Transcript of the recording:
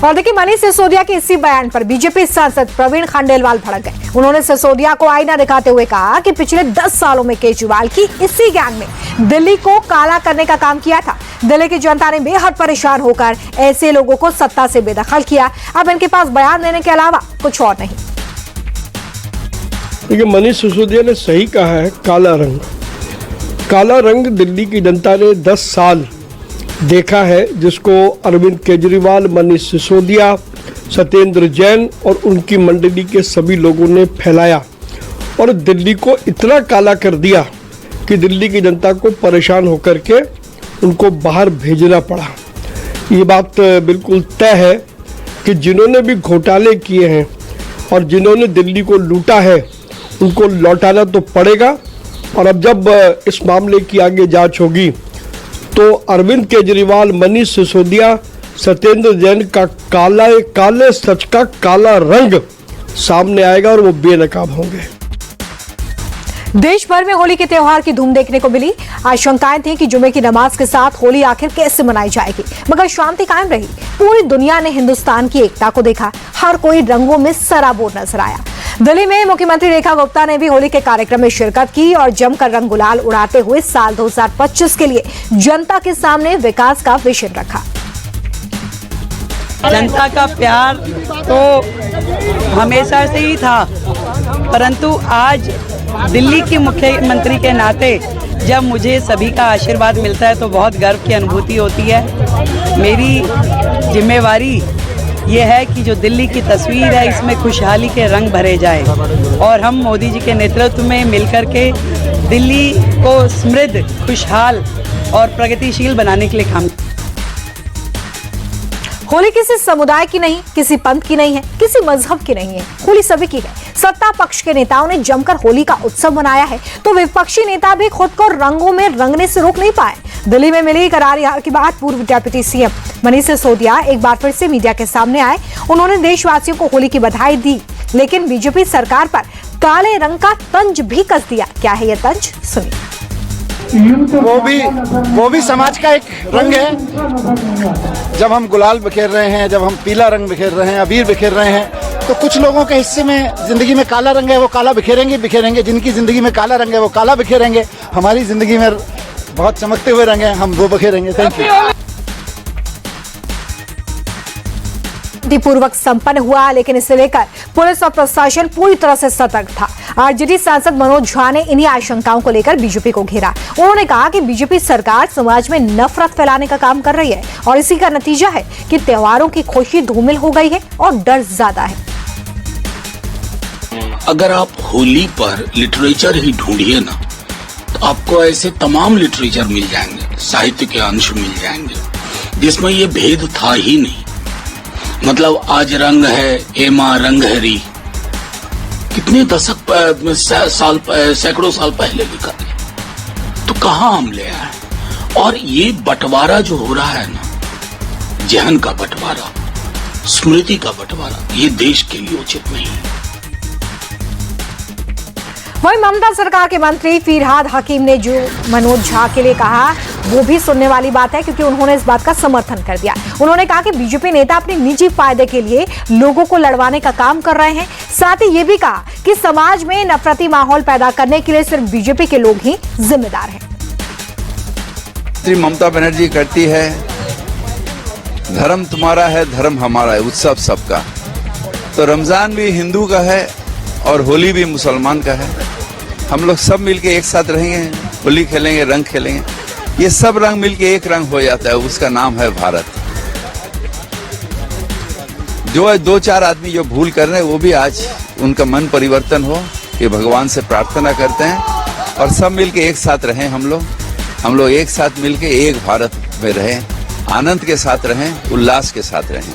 और देखिए, मनीष सिसोदिया के इसी बयान पर बीजेपी सांसद प्रवीण खंडेलवाल भड़क गए। उन्होंने सिसोदिया को आईना दिखाते हुए कहा कि पिछले 10 सालों में केजरीवाल की इसी गैंग ने दिल्ली को काला करने का काम किया था। दिल्ली की जनता ने बेहद परेशान होकर ऐसे लोगों को सत्ता से बेदखल किया। अब इनके पास बयान देने के अलावा कुछ और नहीं। देखिए, मनीष सिसोदिया ने सही कहा है। काला रंग दिल्ली की जनता ने 10 साल देखा है, जिसको अरविंद केजरीवाल, मनीष सिसोदिया, सत्येंद्र जैन और उनकी मंडली के सभी लोगों ने फैलाया और दिल्ली को इतना काला कर दिया कि दिल्ली की जनता को परेशान होकर के उनको बाहर भेजना पड़ा। ये बात बिल्कुल तय है कि जिन्होंने भी घोटाले किए हैं और जिन्होंने दिल्ली को लूटा है, उनको लौटाना तो पड़ेगा। और अब जब इस मामले की आगे जांच होगी तो अरविंद केजरीवाल, मनीष सिसोदिया, सत्येंद्र जैन का काले सच का काला रंग सामने आएगा और वो बेनकाब होंगे। देश भर में होली के त्योहार की धूम देखने को मिली। आशंकाएं थी कि जुमे की नमाज के साथ होली आखिर कैसे मनाई जाएगी, मगर शांति कायम रही। पूरी दुनिया ने हिंदुस्तान की एकता को देखा। हर कोई रंगों में सराबोर नजर आया। दिल्ली में मुख्यमंत्री रेखा गुप्ता ने भी होली के कार्यक्रम में शिरकत की और जमकर रंग गुलाल उड़ाते हुए साल 2025 के लिए जनता के सामने विकास का विजन रखा। जनता का प्यार तो हमेशा से ही था, परंतु आज दिल्ली की मुख्यमंत्री के नाते जब मुझे सभी का आशीर्वाद मिलता है तो बहुत गर्व की अनुभूति होती है। मेरी जिम्मेवारी ये है कि जो दिल्ली की तस्वीर है, इसमें खुशहाली के रंग भरे जाए और हम मोदी जी के नेतृत्व में मिलकर के दिल्ली को समृद्ध, खुशहाल और प्रगतिशील बनाने के लिए काम। होली किसी समुदाय की नहीं, किसी पंथ की नहीं है, किसी मजहब की नहीं है। होली सभी की है। सत्ता पक्ष के नेताओं ने जमकर होली का उत्सव मनाया है तो विपक्षी नेता भी खुद को रंगों में रंगने से रोक नहीं पाए। दिल्ली में मिली करारी हार के बाद पूर्व डिप्टी सीएम मनीष सिसोदिया एक बार फिर से मीडिया के सामने आए। उन्होंने देशवासियों को होली की बधाई दी, लेकिन बीजेपी सरकार पर काले रंग का तंज भी कस दिया। क्या है ये तंज, सुनिए। वो भी समाज का एक रंग है। जब हम गुलाल बिखेर रहे हैं, जब हम पीला रंग बिखेर रहे हैं, अबीर बिखेर रहे हैं, तो कुछ लोगों के हिस्से में जिंदगी में काला रंग है, वो काला बिखेरेंगे। जिनकी जिंदगी में काला रंग है वो काला बिखेरेंगे। हमारी जिंदगी में बहुत चमकते हुए रंग है, हम वो बिखेरेंगे। Thank you. पूर्वक संपन्न हुआ, लेकिन इसे लेकर पुलिस और प्रशासन पूरी तरह से सतर्क था। आरजेडी सांसद मनोज झा ने इन्हीं आशंकाओं को लेकर बीजेपी को घेरा। उन्होंने कहा कि बीजेपी सरकार समाज में नफरत फैलाने का काम कर रही है और इसी का नतीजा है कि त्योहारों की खुशी धूमिल हो गई है और डर ज्यादा है। अगर आप होली पर लिटरेचर ही ढूंढिए ना, तो आपको ऐसे तमाम लिटरेचर मिल जाएंगे, साहित्य के अंश मिल जाएंगे जिसमें ये भेद था ही नहीं। मतलब आज रंग है, एमा रंग हरी, कितने दशक साल सैकड़ों साल पहले लिखा है, तो कहाँ हम ले आए। और ये बंटवारा जो हो रहा है ना, जहन का बंटवारा, स्मृति का बंटवारा, ये देश के लिए उचित नहीं है। वहीं ममता सरकार के मंत्री फिरहाद हकीम ने जो मनोज झा के लिए कहा वो भी सुनने वाली बात है, क्योंकि उन्होंने इस बात का समर्थन कर दिया। उन्होंने कहा कि बीजेपी नेता अपने निजी फायदे के लिए लोगों को लड़वाने का काम कर रहे हैं। साथ ही ये भी कहा कि समाज में नफरती माहौल पैदा करने के लिए सिर्फ बीजेपी के लोग ही जिम्मेदार हैं। श्री ममता बनर्जी करती है, धर्म तुम्हारा है, धर्म हमारा है, उत्सव सबका। तो रमजान भी हिंदू का है और होली भी मुसलमान का है। हम लोग सब मिलके एक साथ रहेंगे, होली खेलेंगे, रंग खेलेंगे। ये सब रंग मिलके एक रंग हो जाता है, उसका नाम है भारत। जो 2-4 आदमी जो भूल कर रहे हैं, वो भी आज उनका मन परिवर्तन हो, ये भगवान से प्रार्थना करते हैं और सब मिलके एक साथ रहें। हम लोग एक साथ मिलके एक भारत में रहें, आनंद के साथ रहें, उल्लास के साथ रहें।